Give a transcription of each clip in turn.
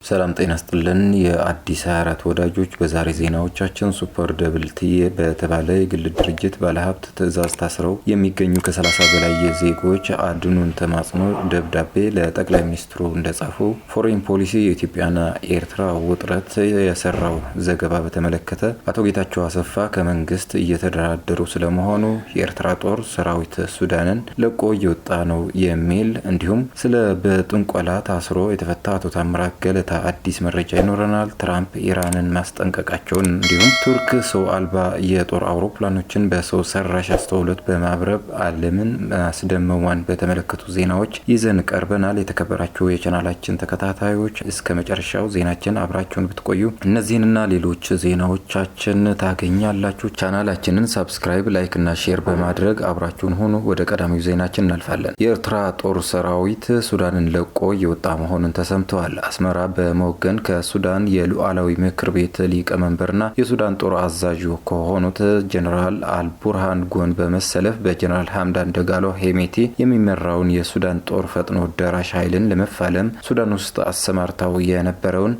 ሰላም ጤና ይስጥልን የአዲስ 24 ወዳጆች በዛሬ ዜናዎቻችን ሱፐር ደብልቲ በተባለ የግል ድርጅት ባለሀብት ትዕዛዝ ታስረው የሚገኙ ከ30 በላይ ዜጎች አድኑን ተማጽኖ ደብዳቤ ለጠቅላይ ሚኒስትሩ እንደጻፉ ፎሬን ፖሊሲ የኢትዮጵያና ኤርትራ ውጥረት የሰራው ዘገባ በተመለከተ አቶ ጌታቸው አሰፋ ከመንግስት እየተደራደሩ ስለመሆኑ የኤርትራ ጦር ሰራዊት ሱዳንን ለቆ እየወጣ ነው የሚል እንዲሁም ስለ በጥንቆላ ታስሮ የተፈታ አቶ ታምራት ገለታ አዲስ መረጃ ይኖረናል። ትራምፕ ኢራንን ማስጠንቀቃቸውን እንዲሁም ቱርክ ሰው አልባ የጦር አውሮፕላኖችን በሰው ሰራሽ አስተውሎት በማብረር ዓለምን ማስደመሟን በተመለከቱ ዜናዎች ይዘን ቀርበናል። የተከበራችሁ የቻናላችን ተከታታዮች እስከ መጨረሻው ዜናችን አብራችሁን ብትቆዩ እነዚህንና ሌሎች ዜናዎቻችን ታገኛላችሁ። ቻናላችንን ሰብስክራይብ፣ ላይክ እና ሼር በማድረግ አብራችሁን ሆኑ። ወደ ቀዳሚው ዜናችን እናልፋለን። የኤርትራ ጦር ሰራዊት ሱዳንን ለቆ እየወጣ መሆኑን ተሰምቷል። አስመራ በመወገን ከሱዳን የሉዓላዊ ምክር ቤት ሊቀመንበርና የሱዳን ጦር አዛዥ ከሆኑት ጀነራል አልቡርሃን ጎን በመሰለፍ በጀነራል ሐምዳን ደጋሎ ሄሜቲ የሚመራውን የሱዳን ጦር ፈጥኖ ደራሽ ኃይልን ለመፋለም ሱዳን ውስጥ አሰማርታው የነበረውን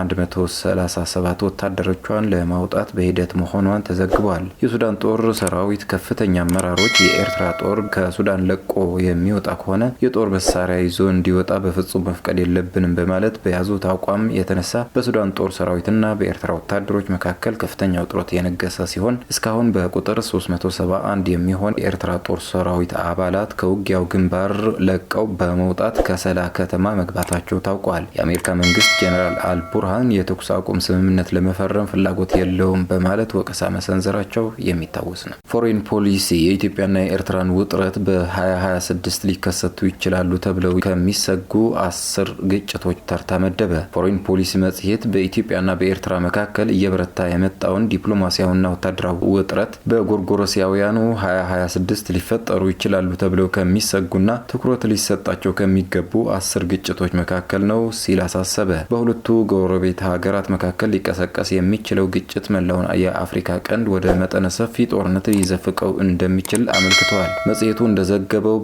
17137 ወታደሮቿን ለማውጣት በሂደት መሆኗን ተዘግቧል። የሱዳን ጦር ሰራዊት ከፍተኛ አመራሮች የኤርትራ ጦር ከሱዳን ለቆ የሚወጣ ከሆነ የጦር መሳሪያ ይዞ እንዲወጣ በፍጹም መፍቀድ የለብንም በማለት በያዙት አቋም የተነሳ በሱዳን ጦር ሰራዊትና በኤርትራ ወታደሮች መካከል ከፍተኛ ውጥረት የነገሰ ሲሆን እስካሁን በቁጥር 371 የሚሆን የኤርትራ ጦር ሰራዊት አባላት ከውጊያው ግንባር ለቀው በመውጣት ከሰላ ከተማ መግባታቸው ታውቋል። የአሜሪካ መንግስት ጀነራል አልቡርሃን የተኩስ አቁም ስምምነት ለመፈረም ፍላጎት የለውም በማለት ወቀሳ መሰንዘራቸው የሚታወስ ነው። ፎሬን ፖሊሲ የኢትዮጵያና የኤርትራን ውጥረት በ2026 ሊከሰቱ ይችላሉ ተብለው ከሚሰጉ 10 ግጭቶች ተርታ መደበ። ፎሬን ፖሊሲ መጽሔት በኢትዮጵያና በኤርትራ መካከል እየበረታ የመጣውን ዲፕሎማሲያዊና ወታደራዊ ውጥረት በጎርጎሮሳውያኑ 2026 ሊፈጠሩ ይችላሉ ተብለው ከሚሰጉና ትኩረት ሊሰጣቸው ከሚገቡ 10 ግጭቶች መካከል ነው ሲል አሳሰበ። በሁለቱ ጎረቤት ሀገራት መካከል ሊቀሰቀስ የሚችለው ግጭት መላውን የአፍሪካ ቀንድ ወደ መጠነ ሰፊ ጦርነት ሊዘፍቀው እንደሚችል አመልክቷል። መጽሔቱ እንደዘገበው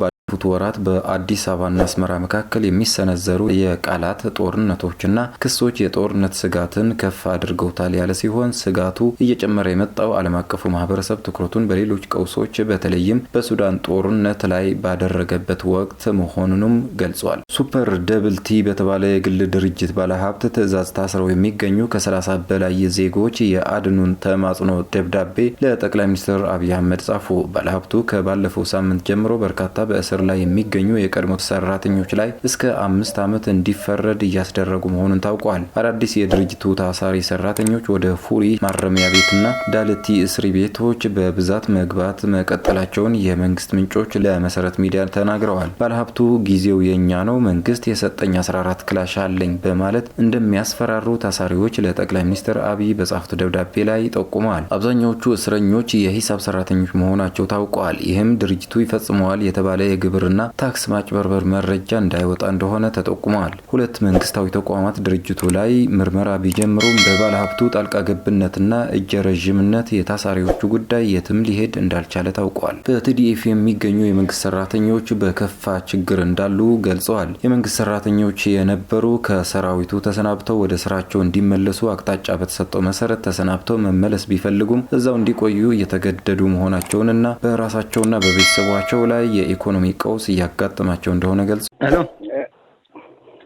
ወራት በአዲስ አበባና አስመራ መካከል የሚሰነዘሩ የቃላት ጦርነቶችና ክሶች የጦርነት ስጋትን ከፍ አድርገውታል ያለ ሲሆን ስጋቱ እየጨመረ የመጣው ዓለም አቀፉ ማህበረሰብ ትኩረቱን በሌሎች ቀውሶች በተለይም በሱዳን ጦርነት ላይ ባደረገበት ወቅት መሆኑንም ገልጿል። ሱፐር ደብልቲ በተባለ የግል ድርጅት ባለሀብት ትዕዛዝ ታስረው የሚገኙ ከ30 በላይ ዜጎች የአድኑን ተማጽኖ ደብዳቤ ለጠቅላይ ሚኒስትር አብይ አህመድ ጻፉ። ባለሀብቱ ከባለፈው ሳምንት ጀምሮ በርካታ በእስር ላይ የሚገኙ የቀድሞ ሰራተኞች ላይ እስከ 5 ዓመት እንዲፈረድ እያስደረጉ መሆኑን ታውቋል። አዳዲስ የድርጅቱ ታሳሪ ሰራተኞች ወደ ፉሪ ማረሚያ ቤትና ዳልቲ እስር ቤቶች በብዛት መግባት መቀጠላቸውን የመንግስት ምንጮች ለመሰረት ሚዲያ ተናግረዋል። ባለሀብቱ ጊዜው የኛ ነው፣ መንግስት የሰጠኝ 14 ክላሽ አለኝ በማለት እንደሚያስፈራሩ ታሳሪዎች ለጠቅላይ ሚኒስትር አብይ በጻፉት ደብዳቤ ላይ ጠቁመዋል። አብዛኛዎቹ እስረኞች የሂሳብ ሰራተኞች መሆናቸው ታውቋል። ይህም ድርጅቱ ይፈጽመዋል የተባለ የግብርና ታክስ ማጭበርበር መረጃ እንዳይወጣ እንደሆነ ተጠቁሟል። ሁለት መንግስታዊ ተቋማት ድርጅቱ ላይ ምርመራ ቢጀምሩም በባለሀብቱ ጣልቃ ገብነትና እጀ ረዥምነት የታሳሪዎቹ ጉዳይ የትም ሊሄድ እንዳልቻለ ታውቋል። በቲዲኤፍ የሚገኙ የመንግስት ሰራተኞች በከፋ ችግር እንዳሉ ገልጸዋል። የመንግስት ሰራተኞች የነበሩ ከሰራዊቱ ተሰናብተው ወደ ስራቸው እንዲመለሱ አቅጣጫ በተሰጠው መሰረት ተሰናብተው መመለስ ቢፈልጉም እዛው እንዲቆዩ እየተገደዱ መሆናቸውንና በራሳቸውና በቤተሰባቸው ላይ የኢኮኖሚ ቀውስ እያጋጠማቸው እንደሆነ ገልጸዋል።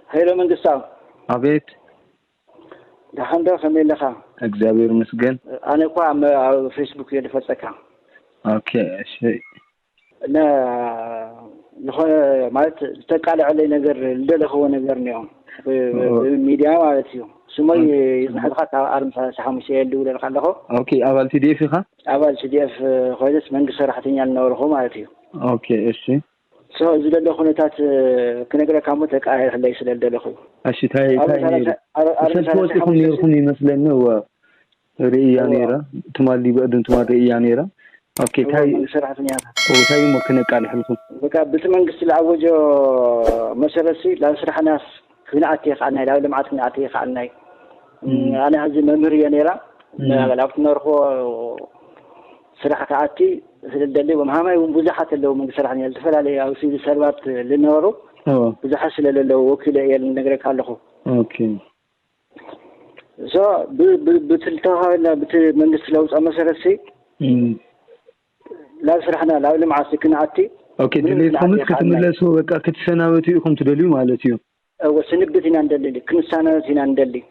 ሄሎ መንግስታው። አቤት። ደህና ከመለኻ? እግዚአብሔር ይመስገን። አነ እኮ ፌስቡክ የደፈጸካ። ኦኬ እሺ። እና ለሆነ ማለት ተቃለዐለ ነገር እንደለኸው ነገር ነው ሚዲያ ማለት ነው። ስሞይ ይዝሐልካ አርም 35 የሉ ለልካለኹ። ኦኬ አባል ቲዲኤፍ ኢኻ? አባል ቲዲኤፍ ኮይነስ መንግስት ሰራሕተኛ ነውርኹ ማለት እዩ። ኦኬ እሺ። ዝለለ ሁኔታት ክነግረካ ሞ ተቃለዐ ላይ ስለደለኹ። እሺ ታይ ሰፖርት ይኹን ይመስለኝ ነው ሪያ ኔራ ትማሊ በእድን ትማሊ ሪያ ኔራ። ኦኬ ታይ ሰራሕተኛ ታይ ሞ ክነቃልሕልኩም በቃ ቤተ መንግስት ለአወጆ መሰረሲ ለስራሕናስ ክናአት ይኻልናይ ላብ ልምዓት ክናአት ይኻልናይ ኣነ ሕዚ መምህር እየ ነይራ ላብቲ ነርኾ ስራሕ ከኣቲ ስለደለ ወማማይ ብዙሓት ኣለው መንግስቲ ሰራሕተኛ ዝተፈላለዩ ኣብ ሲቪል ሰርቫንት ዝነበሩ ብዙሓት ስለሌለው ወኪል እየ ልነግረካ ኣለኹ اوكي زو بتلتها منجس لو مسرسي لا سرحنا لا لمعاسي كنعتي اوكي دليلكم كتملسوا بقى كتسناوتيكم تدليو مالتيو وسنبتنا ندلي كنساناتنا ندلي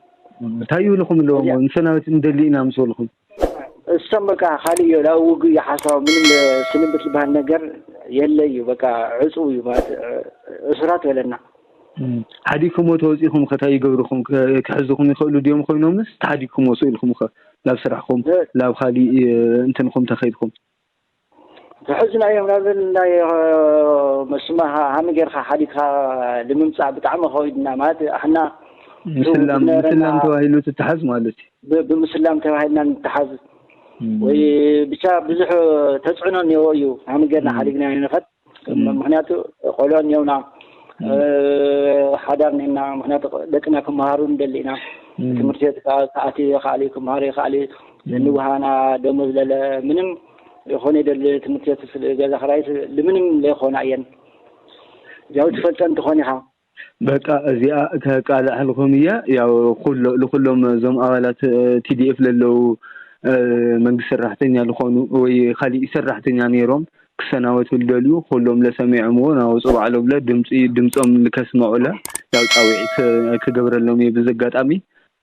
تايو لكم لو سناوت ندلينا مسولكم السمكة خالي لا وقي حصل من سنبت بهالنجر يلي بقى عصوي ما اسرات ولنا حديكم وتوزيكم خطاي يقبركم كحزكم يخلوا ديوم خوينهم نس تحديكم وسئلكم لا بسرعكم لا خالي انتنكم تخيدكم حزنا يوم لا مسمها هم غير حديثها لممصع بتعم خويدنا مات احنا مسلم توهيلو تتحز مالتي بمسلم توهيلنا نتحز وبشا بزح تصعنون يويو هم غيرنا حديثنا نفت معناته قولون يونا حضرنا معناته دقنا كمهارون دلينا تمرتيت ساعتي خاليكم هاري خالي نوهانا دمز منم يخون يدل تمرتيت جزا خرايس لمنم لا يخون عين جاو تفلتن تخونيها بقى ازيا كقال اهلكميه ያው ለሁሉም ዞም አባላት TDF ለለው መንግስት ሰራተኛ ለሆኑ ወይ خالي ሰራተኛ ነይሮም ክሰናወት ወልደልዩ ሁሉም ለሰሚዕሞ ነው ጽባዓለው ብለ ድምጾም ልከስማውላ ያው ጣውዒት ከገብረሎም የብዘጋጣሚ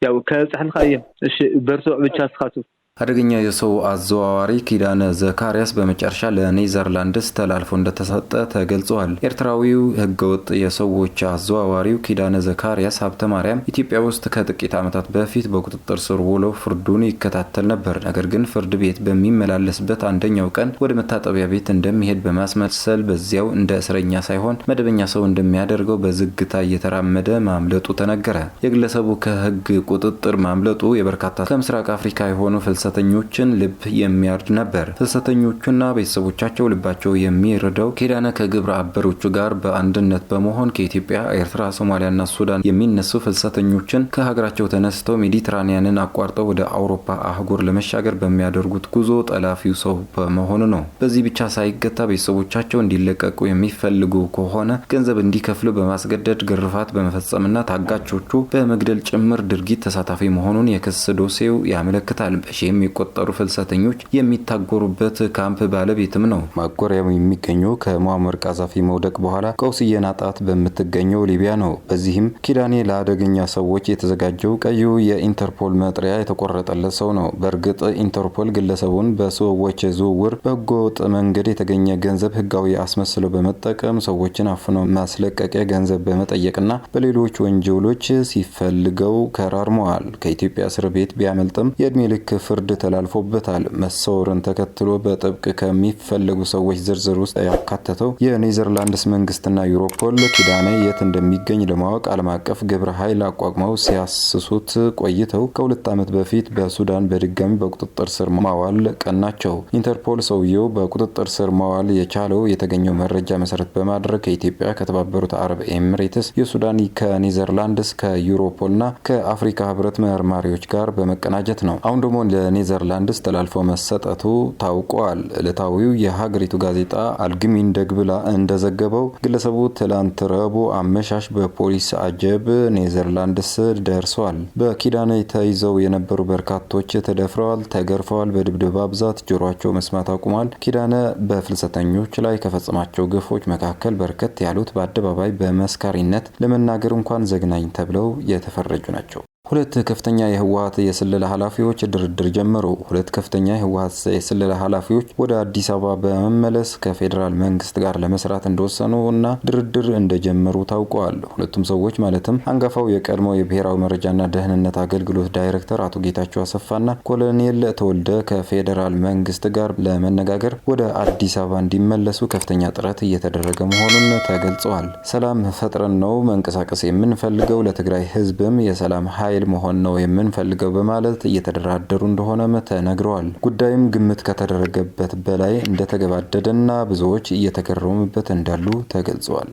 ያው ከጽሕልካየ እሺ በርሶ ብቻ ስኻቱ አደገኛ የሰው አዘዋዋሪ ኪዳነ ዘካሪያስ በመጨረሻ ለኔዘርላንድስ ተላልፎ እንደተሰጠ ተገልጿል። ኤርትራዊው ህገወጥ የሰዎች አዘዋዋሪው ኪዳነ ዘካሪያስ ሀብተ ማርያም ኢትዮጵያ ውስጥ ከጥቂት ዓመታት በፊት በቁጥጥር ስር ውሎ ፍርዱን ይከታተል ነበር። ነገር ግን ፍርድ ቤት በሚመላለስበት አንደኛው ቀን ወደ መታጠቢያ ቤት እንደሚሄድ በማስመሰል በዚያው እንደ እስረኛ ሳይሆን መደበኛ ሰው እንደሚያደርገው በዝግታ እየተራመደ ማምለጡ ተነገረ። የግለሰቡ ከህግ ቁጥጥር ማምለጡ የበርካታ ከምስራቅ አፍሪካ የሆኑ ፍልሰተኞችን ልብ የሚያርድ ነበር። ፍልሰተኞቹና ቤተሰቦቻቸው ልባቸው የሚረዳው ኪዳነ ከግብረ አበሮቹ ጋር በአንድነት በመሆን ከኢትዮጵያ፣ ኤርትራ፣ ሶማሊያና ሱዳን የሚነሱ ፍልሰተኞችን ከሀገራቸው ተነስተው ሜዲትራኒያንን አቋርጠው ወደ አውሮፓ አህጉር ለመሻገር በሚያደርጉት ጉዞ ጠላፊው ሰው በመሆኑ ነው። በዚህ ብቻ ሳይገታ ቤተሰቦቻቸው እንዲለቀቁ የሚፈልጉ ከሆነ ገንዘብ እንዲከፍሉ በማስገደድ ግርፋት በመፈጸምና ታጋቾቹ በመግደል ጭምር ድርጊት ተሳታፊ መሆኑን የክስ ዶሴው ያመለክታል። የሚቆጠሩ ፍልሰተኞች የሚታጎሩበት ካምፕ ባለቤትም ነው። ማጎሪያው የሚገኘው ከሙአመር ቃዛፊ መውደቅ በኋላ ቀውስ የናጣት በምትገኘው ሊቢያ ነው። በዚህም ኪዳኔ ለአደገኛ ሰዎች የተዘጋጀው ቀዩ የኢንተርፖል መጥሪያ የተቆረጠለት ሰው ነው። በእርግጥ ኢንተርፖል ግለሰቡን በሰዎች ዝውውር በህገወጥ መንገድ የተገኘ ገንዘብ ህጋዊ አስመስሎ በመጠቀም ሰዎችን አፍኖ ማስለቀቂያ ገንዘብ በመጠየቅና በሌሎች ወንጀሎች ሲፈልገው ከራርመዋል። ከኢትዮጵያ እስር ቤት ቢያመልጥም የእድሜ ልክ ፍርድ ተላልፎበታል። መሰወርን ተከትሎ በጥብቅ ከሚፈለጉ ሰዎች ዝርዝር ውስጥ ያካተተው የኔዘርላንድስ መንግስትና ዩሮፖል ኪዳኔ የት እንደሚገኝ ለማወቅ ዓለም አቀፍ ግብረ ኃይል አቋቁመው ሲያስሱት ቆይተው ከሁለት ዓመት በፊት በሱዳን በድጋሚ በቁጥጥር ስር ማዋል ቀናቸው። ኢንተርፖል ሰውየው በቁጥጥር ስር ማዋል የቻለው የተገኘው መረጃ መሰረት በማድረግ ከኢትዮጵያ፣ ከተባበሩት አረብ ኤሚሬትስ፣ የሱዳን ከኔዘርላንድስ፣ ከዩሮፖልና ከአፍሪካ ህብረት መርማሪዎች ጋር በመቀናጀት ነው። አሁን ደግሞ ለኔዘርላንድስ ተላልፎ መሰጠቱ ታውቋል። ዕለታዊው የሀገሪቱ ጋዜጣ አልግሚን ደግብላ እንደዘገበው ግለሰቡ ትላንት ረቡዕ አመሻሽ በፖሊስ አጀብ ኔዘርላንድስ ደርሷል። በኪዳኔ ተይዘው የነበሩ በርካቶች ተደፍረዋል፣ ተገርፈዋል። በድብደባ ብዛት ጆሮአቸው መስማት አቁሟል። ኪዳኔ በፍልሰተኞች ላይ ከፈጸማቸው ግፎች መካከል በርከት ያሉት በአደባባይ በመስካሪነት ለመናገር እንኳን ዘግናኝ ተብለው የተፈረጁ ናቸው። ሁለት ከፍተኛ የህወሓት የስለላ ኃላፊዎች ድርድር ጀመሩ። ሁለት ከፍተኛ የህወሓት የስለላ ኃላፊዎች ወደ አዲስ አበባ በመመለስ ከፌደራል መንግስት ጋር ለመስራት እንደወሰኑና ድርድር እንደጀመሩ ታውቋል። ሁለቱም ሰዎች ማለትም አንጋፋው የቀድሞ የብሔራዊ መረጃና ደህንነት አገልግሎት ዳይሬክተር አቶ ጌታቸው አሰፋና ኮሎኔል ተወልደ ከፌደራል መንግስት ጋር ለመነጋገር ወደ አዲስ አበባ እንዲመለሱ ከፍተኛ ጥረት እየተደረገ መሆኑን ተገልጿል። ሰላም ፈጥረን ነው መንቀሳቀስ የምንፈልገው፣ ለትግራይ ህዝብም የሰላም ኃይል መሆን ነው የምንፈልገው በማለት እየተደራደሩ እንደሆነም ተነግረዋል። ጉዳዩም ግምት ከተደረገበት በላይ እንደተገባደደና ብዙዎች እየተገረሙበት እንዳሉ ተገልጿል።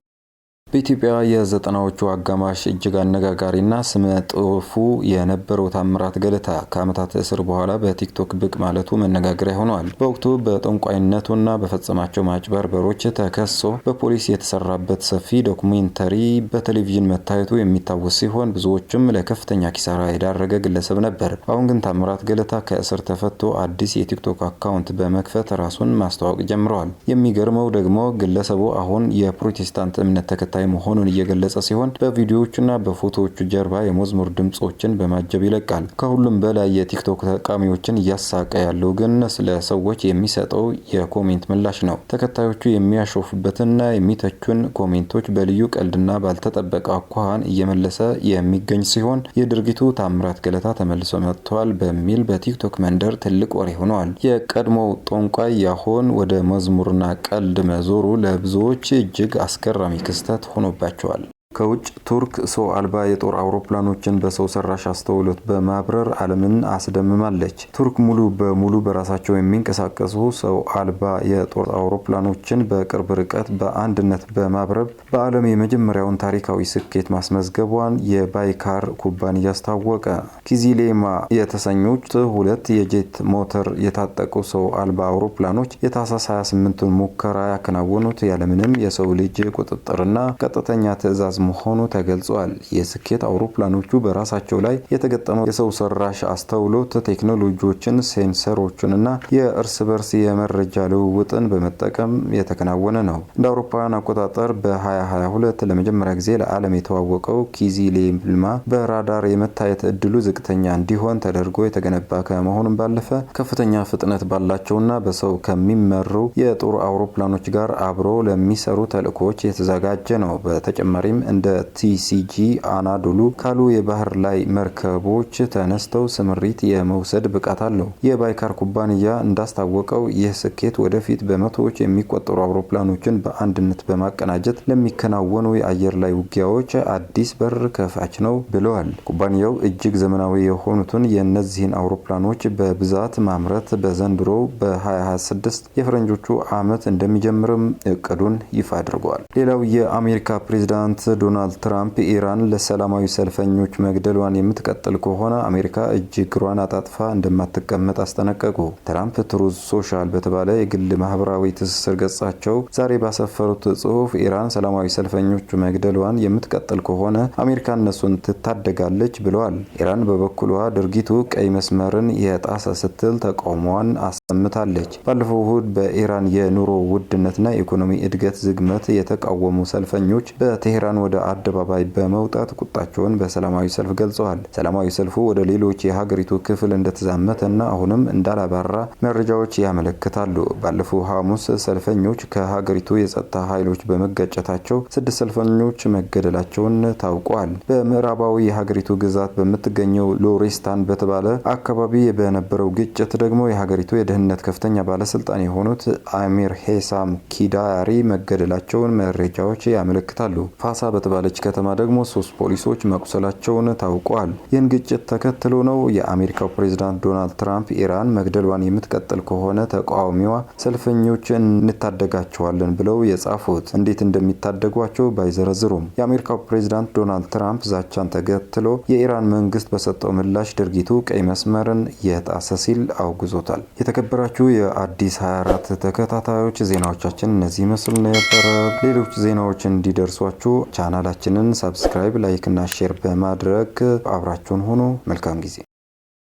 በኢትዮጵያ የ90ዎቹ አጋማሽ እጅግ አነጋጋሪና ስመ ጥፉ የነበረው ታምራት ገለታ ከዓመታት እስር በኋላ በቲክቶክ ብቅ ማለቱ መነጋገሪያ ሆኗል። በወቅቱ በጠንቋይነቱና በፈጸማቸው ማጭበርበሮች ተከሶ በፖሊስ የተሰራበት ሰፊ ዶኩሜንተሪ በቴሌቪዥን መታየቱ የሚታወስ ሲሆን ብዙዎችም ለከፍተኛ ኪሳራ የዳረገ ግለሰብ ነበር። አሁን ግን ታምራት ገለታ ከእስር ተፈቶ አዲስ የቲክቶክ አካውንት በመክፈት ራሱን ማስተዋወቅ ጀምረዋል። የሚገርመው ደግሞ ግለሰቡ አሁን የፕሮቴስታንት እምነት ተከታይ መሆኑን እየገለጸ ሲሆን በቪዲዮዎቹና በፎቶዎቹ ጀርባ የመዝሙር ድምጾችን በማጀብ ይለቃል። ከሁሉም በላይ የቲክቶክ ተጠቃሚዎችን እያሳቀ ያለው ግን ስለ ሰዎች የሚሰጠው የኮሜንት ምላሽ ነው። ተከታዮቹ የሚያሾፉበትና የሚተቹን ኮሜንቶች በልዩ ቀልድና ባልተጠበቀ አኳኋን እየመለሰ የሚገኝ ሲሆን የድርጊቱ ታምራት ገለታ ተመልሶ መጥቷል በሚል በቲክቶክ መንደር ትልቅ ወሬ ሆኗል። የቀድሞው ጠንቋይ ያሆን ወደ መዝሙርና ቀልድ መዞሩ ለብዙዎች እጅግ አስገራሚ ክስተት ሆኖባቸዋል። ከውጭ ቱርክ ሰው አልባ የጦር አውሮፕላኖችን በሰው ሰራሽ አስተውሎት በማብረር ዓለምን አስደምማለች። ቱርክ ሙሉ በሙሉ በራሳቸው የሚንቀሳቀሱ ሰው አልባ የጦር አውሮፕላኖችን በቅርብ ርቀት በአንድነት በማብረር በዓለም የመጀመሪያውን ታሪካዊ ስኬት ማስመዝገቧን የባይካር ኩባንያ አስታወቀ። ኪዚሌማ የተሰኙት ሁለት የጄት ሞተር የታጠቁ ሰው አልባ አውሮፕላኖች የታህሳስ 28ቱን ሙከራ ያከናወኑት ያለምንም የሰው ልጅ ቁጥጥርና ቀጥተኛ ትዕዛዝ መሆኑ ተገልጿል። የስኬት አውሮፕላኖቹ በራሳቸው ላይ የተገጠመው የሰው ሰራሽ አስተውሎት ቴክኖሎጂዎችን፣ ሴንሰሮችንና የእርስ በርስ የመረጃ ልውውጥን በመጠቀም የተከናወነ ነው። እንደ አውሮፓውያን አቆጣጠር በ2022 ለመጀመሪያ ጊዜ ለዓለም የተዋወቀው ኪዚሌማ በራዳር የመታየት እድሉ ዝቅተኛ እንዲሆን ተደርጎ የተገነባ ከመሆኑም ባለፈ ከፍተኛ ፍጥነት ባላቸውና በሰው ከሚመሩ የጦር አውሮፕላኖች ጋር አብሮ ለሚሰሩ ተልዕኮዎች የተዘጋጀ ነው። በተጨማሪም እንደ ቲሲጂ አናዶሉ ካሉ የባህር ላይ መርከቦች ተነስተው ስምሪት የመውሰድ ብቃት አለው። የባይካር ኩባንያ እንዳስታወቀው ይህ ስኬት ወደፊት በመቶዎች የሚቆጠሩ አውሮፕላኖችን በአንድነት በማቀናጀት ለሚከናወኑ የአየር ላይ ውጊያዎች አዲስ በር ከፋች ነው ብለዋል። ኩባንያው እጅግ ዘመናዊ የሆኑትን የእነዚህን አውሮፕላኖች በብዛት ማምረት በዘንድሮ በ2026 የፈረንጆቹ ዓመት እንደሚጀምርም እቅዱን ይፋ አድርገዋል። ሌላው የአሜሪካ ፕሬዝዳንት ዶናልድ ትራምፕ ኢራን ለሰላማዊ ሰልፈኞች መግደሏን የምትቀጥል ከሆነ አሜሪካ እግሯን አጣጥፋ እንደማትቀመጥ አስጠነቀቁ። ትራምፕ ትሩዝ ሶሻል በተባለ የግል ማህበራዊ ትስስር ገጻቸው ዛሬ ባሰፈሩት ጽሑፍ ኢራን ሰላማዊ ሰልፈኞች መግደሏን የምትቀጥል ከሆነ አሜሪካ እነሱን ትታደጋለች ብለዋል። ኢራን በበኩሏ ድርጊቱ ቀይ መስመርን የጣሰ ስትል ተቃውሞዋን አሰምታለች። ባለፈው እሁድ በኢራን የኑሮ ውድነትና የኢኮኖሚ እድገት ዝግመት የተቃወሙ ሰልፈኞች በቴህራን ወደ አደባባይ በመውጣት ቁጣቸውን በሰላማዊ ሰልፍ ገልጸዋል። ሰላማዊ ሰልፉ ወደ ሌሎች የሀገሪቱ ክፍል እንደተዛመተና አሁንም እንዳላባራ መረጃዎች ያመለክታሉ። ባለፈው ሐሙስ ሰልፈኞች ከሀገሪቱ የጸጥታ ኃይሎች በመጋጨታቸው 6 ሰልፈኞች መገደላቸውን ታውቋል። በምዕራባዊ የሀገሪቱ ግዛት በምትገኘው ሎሬስታን በተባለ አካባቢ በነበረው ግጭት ደግሞ የሀገሪቱ የደህንነት ከፍተኛ ባለስልጣን የሆኑት አሚር ሄሳም ኪዳሪ መገደላቸውን መረጃዎች ያመለክታሉ። ፋሳ በተባለች ከተማ ደግሞ 3 ፖሊሶች መቁሰላቸውን ታውቋል። ይህን ግጭት ተከትሎ ነው የአሜሪካው ፕሬዝዳንት ዶናልድ ትራምፕ ኢራን መግደሏን የምትቀጥል ከሆነ ተቃዋሚዋ ሰልፈኞችን እንታደጋቸዋለን ብለው የጻፉት። እንዴት እንደሚታደጓቸው ባይዘረዝሩም የአሜሪካው ፕሬዝዳንት ዶናልድ ትራምፕ ዛቻን ተከትሎ የኢራን መንግስት በሰጠው ምላሽ ድርጊቱ ቀይ መስመርን የጣሰ ሲል አውግዞታል። የተከበራችሁ የአዲስ 24 ተከታታዮች ዜናዎቻችን እነዚህ መስሉ ነበር። ሌሎች ዜናዎች እንዲደርሷችሁ ቻናላችንን ሰብስክራይብ፣ ላይክ እና ሼር በማድረግ አብራችሁን ሆኖ መልካም ጊዜ